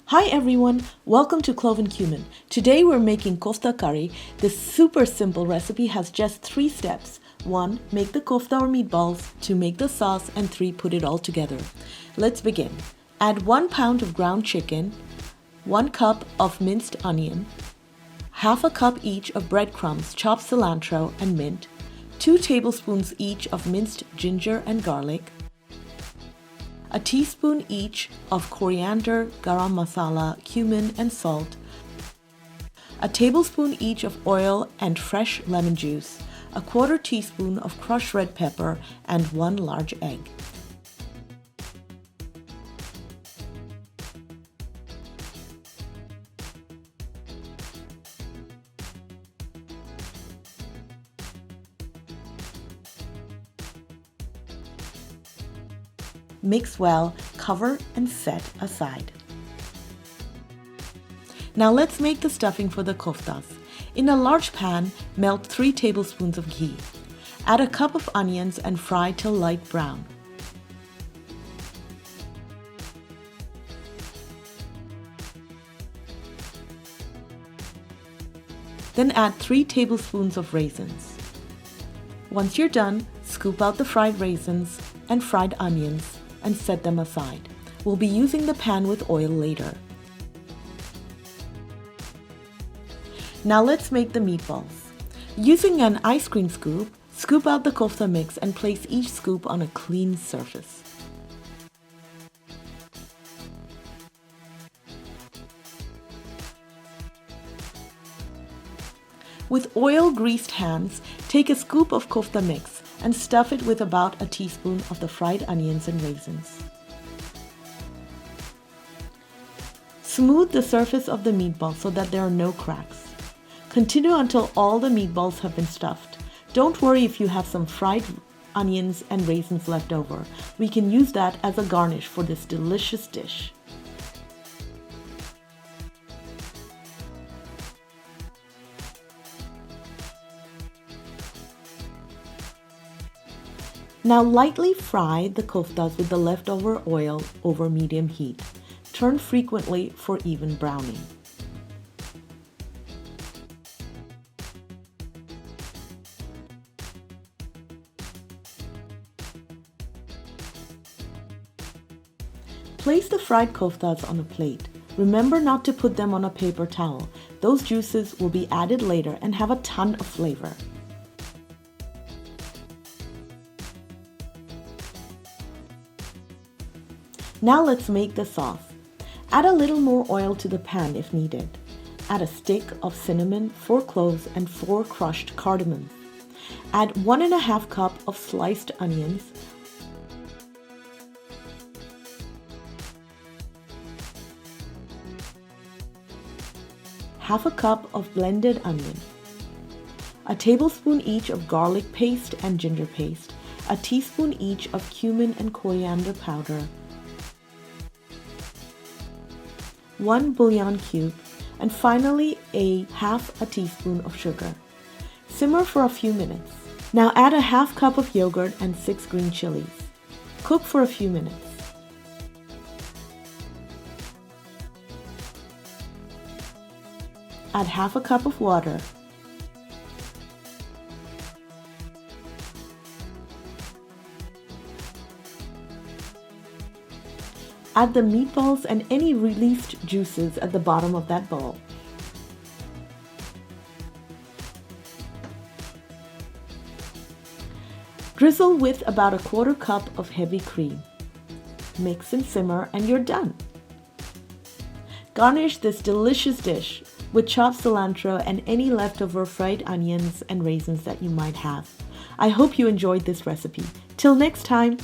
Hi everyone, welcome to Clove and Cumin. Today we're making Kofta Curry. This super simple recipe has just 3 steps. 1. Make the kofta or meatballs. 2. Make the sauce. And 3. Put it all together. Let's begin. Add 1 pound of ground chicken, 1 cup of minced onion, half a cup each of breadcrumbs, chopped cilantro and mint, 2 tablespoons each of minced ginger and garlic, a teaspoon each of coriander, garam masala, cumin, and salt, a tablespoon each of oil and fresh lemon juice, a quarter teaspoon of crushed red pepper, and 1 large egg. Mix well, cover, and set aside. Now let's make the stuffing for the koftas. In a large pan, melt 3 tablespoons of ghee. Add a cup of onions and fry till light brown. Then add 3 tablespoons of raisins. Once you're done, scoop out the fried raisins and fried onions and set them aside. We'll be using the pan with oil later. Now let's make the meatballs. Using an ice cream scoop, scoop out the kofta mix and place each scoop on a clean surface. With oil-greased hands, take a scoop of kofta mix and stuff it with about a teaspoon of the fried onions and raisins. Smooth the surface of the meatball so that there are no cracks. Continue until all the meatballs have been stuffed. Don't worry if you have some fried onions and raisins left over. We can use that as a garnish for this delicious dish. Now lightly fry the koftas with the leftover oil over medium heat. Turn frequently for even browning. Place the fried koftas on a plate. Remember not to put them on a paper towel. Those juices will be added later and have a ton of flavor. Now let's make the sauce. Add a little more oil to the pan if needed. Add a stick of cinnamon, 4 cloves, and 4 crushed cardamoms. Add 1½ cup of sliced onions, half a cup of blended onion, a tablespoon each of garlic paste and ginger paste, a teaspoon each of cumin and coriander powder, 1 bouillon cube, and finally half a teaspoon of sugar. Simmer for a few minutes. Now add a ½ cup of yogurt and 6 green chilies. Cook for a few minutes. Add ½ cup of water. Add the meatballs and any released juices at the bottom of that bowl. Drizzle with about a quarter cup of heavy cream. Mix and simmer and you're done. Garnish this delicious dish with chopped cilantro and any leftover fried onions and raisins that you might have. I hope you enjoyed this recipe. Till next time!